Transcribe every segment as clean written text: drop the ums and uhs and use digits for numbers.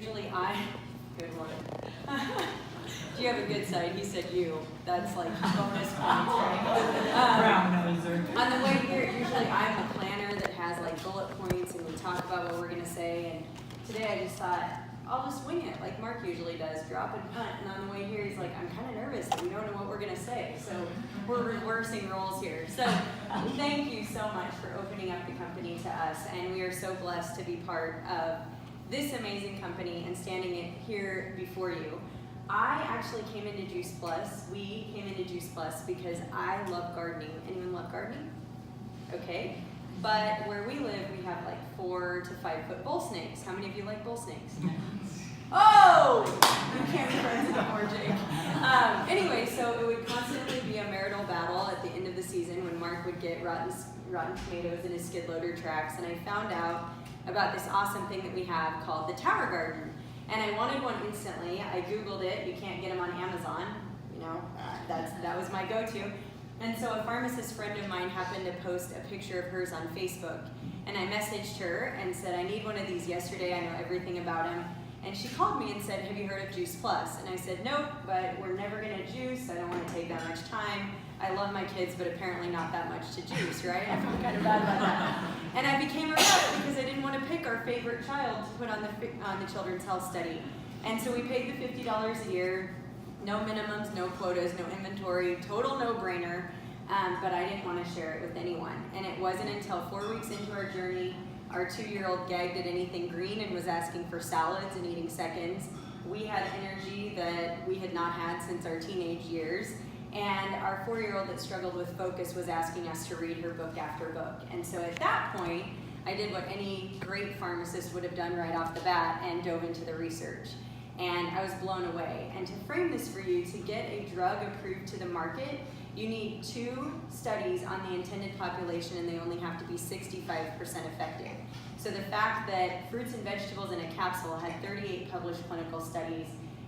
Usually good one. Do you have a good side? He said you. That's like bonus points, right? Brown noser. On the way here, usually I'm a planner that has like bullet points and we talk about what we're going to say. And today I just thought, I'll just wing it like Mark usually does, drop and punt. And on the way here, he's like, I'm kind of nervous that we don't know what we're going to say. So we're reversing roles here. So thank you so much for opening up the company to us. And we are so blessed to be part of this amazing company and standing it here before you. I actually came into Juice Plus. We came into Juice Plus because I love gardening. Anyone love gardening? Okay. But where we live, we have like 4 to 5 foot bull snakes. How many of you like bull snakes? Oh! You can't be friends anymore, Jake. Anyway, so it would constantly be a marital battle at the end of the season when Mark would get rotten tomatoes in his skid loader tracks. And I found out about this awesome thing that we have called the Tower Garden. And I wanted one instantly. I Googled it. You can't get them on Amazon. You know, that was my go-to. And so a pharmacist friend of mine happened to post a picture of hers on Facebook. And I messaged her and said, I need one of these yesterday. I know everything about them. And she called me and said, have you heard of Juice Plus? And I said, nope, but we're never going to juice. I don't want to take that much time. I love my kids, but apparently not that much to juice, right? I felt kind of bad about that. And I became a rep because I didn't want to pick our favorite child to put on the Children's Health Study. And so we paid the $50 a year, no minimums, no quotas, no inventory, total no-brainer, but I didn't want to share it with anyone. And it wasn't until 4 weeks into our journey, our 2-year-old gagged at anything green and was asking for salads and eating seconds. We had energy that we had not had since our teenage years. And our 4-year-old that struggled with focus was asking us to read her book after book. And so at that point, I did what any great pharmacist would have done right off the bat and dove into the research. And I was blown away. And to frame this for you, to get a drug approved to the market, you need 2 studies on the intended population, and they only have to be 65% effective. So the fact that fruits and vegetables in a capsule had 38 published clinical studies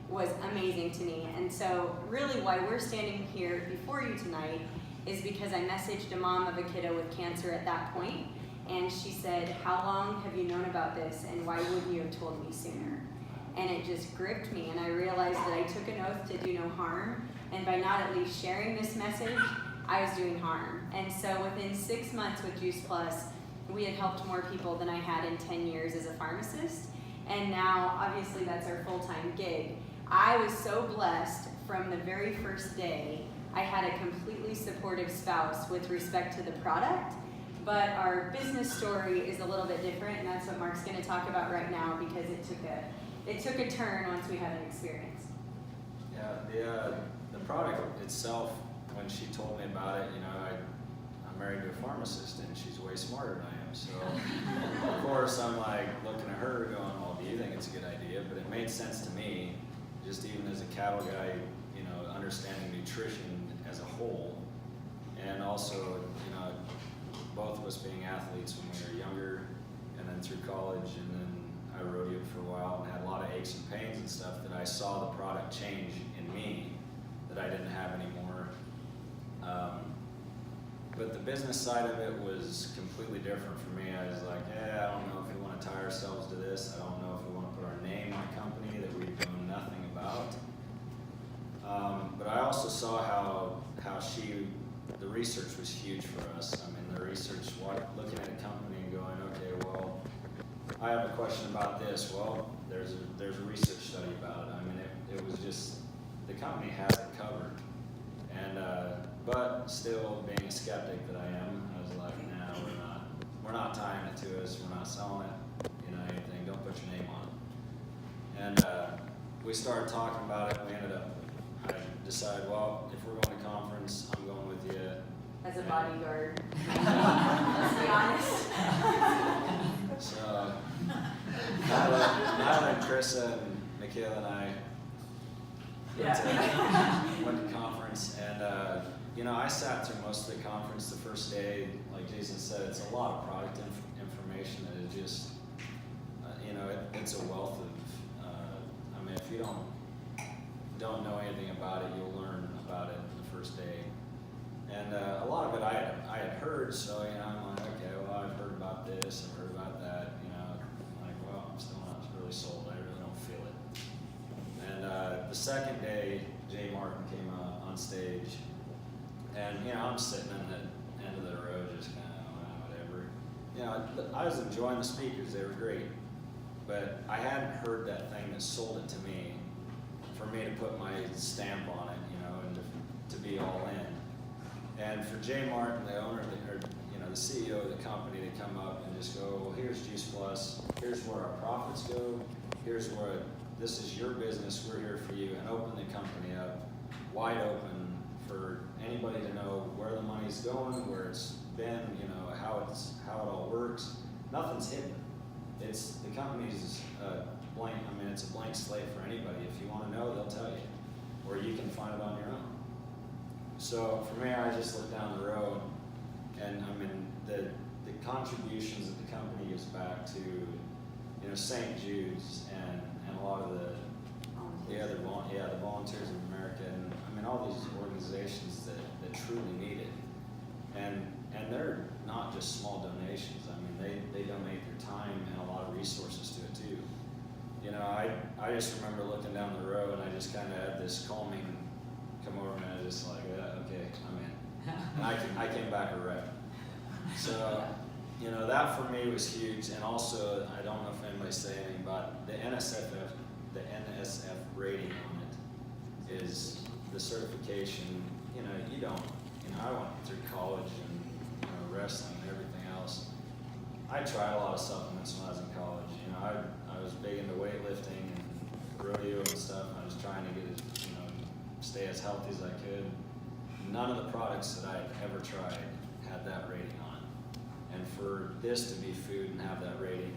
was amazing to me. And so really why we're standing here before you tonight is because I messaged a mom of a kiddo with cancer at that point, and she said, how long have you known about this, and why wouldn't you have told me sooner? And it just gripped me, and I realized that I took an oath to do no harm, and by not at least sharing this message, I was doing harm. And so within 6 months with Juice Plus, we had helped more people than I had in 10 years as a pharmacist, and now obviously that's our full-time gig. I was so blessed from the very first day. I had a completely supportive spouse with respect to the product, but our business story is a little bit different, and that's what Mark's going to talk about right now because it took a turn once we had an experience. Yeah, the product itself, when she told me about it, you know, I'm married to a pharmacist and she's way smarter than I am. So of course I'm like looking at her going, well, do you think it's a good idea? But it made sense to me. Just even as a cattle guy, you know, understanding nutrition as a whole, and also, you know, both of us being athletes when we were younger, and then through college, and then I rodeoed for a while and had a lot of aches and pains and stuff, that I saw the product change in me that I didn't have anymore. But the business side of it was completely different for me. I was like, I don't know if we want to tie ourselves to this. I don't know if we want to put our name on a company that we've known nothing about. But I also saw how the research was huge for us. I mean, the research, looking at a company and going, okay, well, I have a question about this. Well, there's a research study about it. I mean, it was just, the company has it covered. And but still, being a skeptic that I am, I was like, nah, we're not tying it to us. We're not selling it, you know, anything. Don't put your name on it. And we started talking about it. We ended up, I decided, well, if we're going to conference, I'm going with you. As a bodyguard. Let's be honest. So, Michala and Krissa and Michala and I went to conference, and you know, I sat through most of the conference the first day. Like Jason said, it's a lot of product information that is just, you know, it's a wealth of, I mean, if you don't know anything about it, you'll learn about it the first day. And a lot of it I had heard, so, you know, I'm like, okay, well, I've heard about this, I've heard about that, you know, I'm like, well, I'm still not really sold. I really don't the second day, Jay Martin came on stage, and I'm sitting in the end of the row, just kind of whatever. I was enjoying the speakers; they were great, but I hadn't heard that thing that sold it to me, for me to put my stamp on it, and to be all in. And for Jay Martin, the owner, the CEO of the company, to come up and just go, well, here's Juice Plus, here's where our profits go, here's where this is your business, we're here for you, and open the company up wide open for anybody to know where the money's going, where it's been, how it all works. Nothing's hidden. The company's blank. It's a blank slate for anybody. If you want to know, they'll tell you, or you can find it on your own. So for me, I just look down the road, and the contributions that the company gives back to, St. Jude's and a lot of the Volunteers of America, and all these organizations that truly need it, and they're not just small donations. They donate their time and a lot of resources to it too. I just remember looking down the road, and I just kind of had this calming come over me, and I was just like, yeah, okay, I'm in. And I came back a rep. So, that for me was huge. And also, I don't know if anybody said anything about the NSF rating on it is the certification. I went through college and wrestling and everything else. I tried a lot of supplements when I was in college. I was big into weightlifting and rodeo and stuff. And I was trying to get stay as healthy as I could. None of the products that I'd ever tried had that rating on it. And for this to be food and have that rating,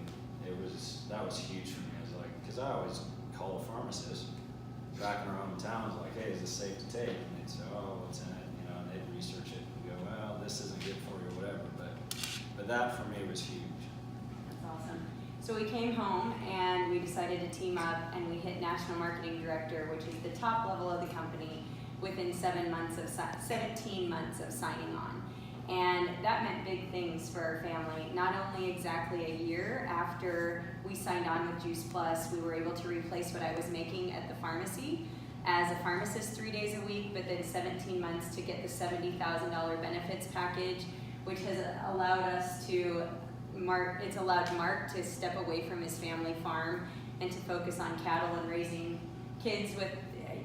that was huge for me. I was like, because I always call a pharmacist back in our hometown, was like, hey, is this safe to take? And they'd say, oh, what's in it? And they'd research it and go, well, this isn't good for you or whatever. But that for me was huge. That's awesome. So we came home and we decided to team up, and we hit National Marketing Director, which is the top level of the company, within 17 months of signing on. And that meant big things for our family. Not only exactly a year after we signed on with Juice Plus, we were able to replace what I was making at the pharmacy as a pharmacist 3 days a week, but then 17 months to get the $70,000 benefits package, which has allowed us to it's allowed Mark to step away from his family farm and to focus on cattle and raising kids with,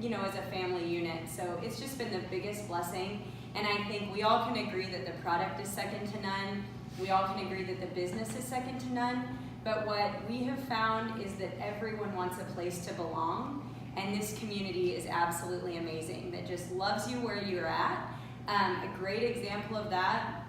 as a family unit. So it's just been the biggest blessing. And I think we all can agree that the product is second to none. We all can agree that the business is second to none. But what we have found is that everyone wants a place to belong. And this community is absolutely amazing, that just loves you where you're at. A great example of that,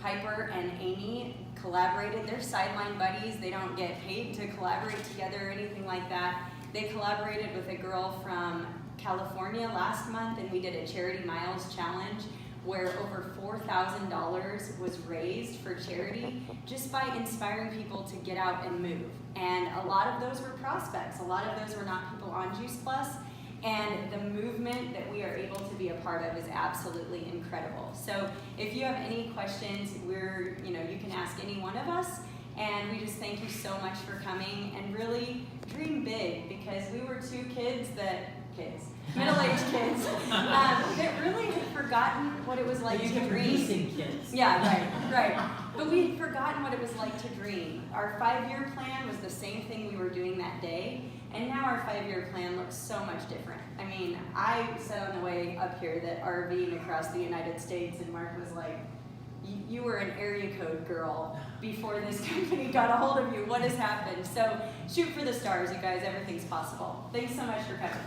Piper and Amy collaborated. They're sideline buddies. They don't get paid to collaborate together or anything like that. They collaborated with a girl from California last month, and we did a Charity Miles Challenge where over $4,000 was raised for charity just by inspiring people to get out and move. And a lot of those were prospects. A lot of those were not people on Juice Plus. And the movement that we are able to be a part of is absolutely incredible. So if you have any questions, you can ask any one of us. And we just thank you so much for coming, and really dream big, because we were two middle-aged kids, that really had forgotten what it was like to dream. Kids. Yeah, right. But we had forgotten what it was like to dream. Our 5-year plan was the same thing we were doing that day, and now our 5-year plan looks so much different. I said on the way up here that RVing across the United States, and Mark was like, you were an area code girl before this company got a hold of you. What has happened? So shoot for the stars, you guys. Everything's possible. Thanks so much for coming.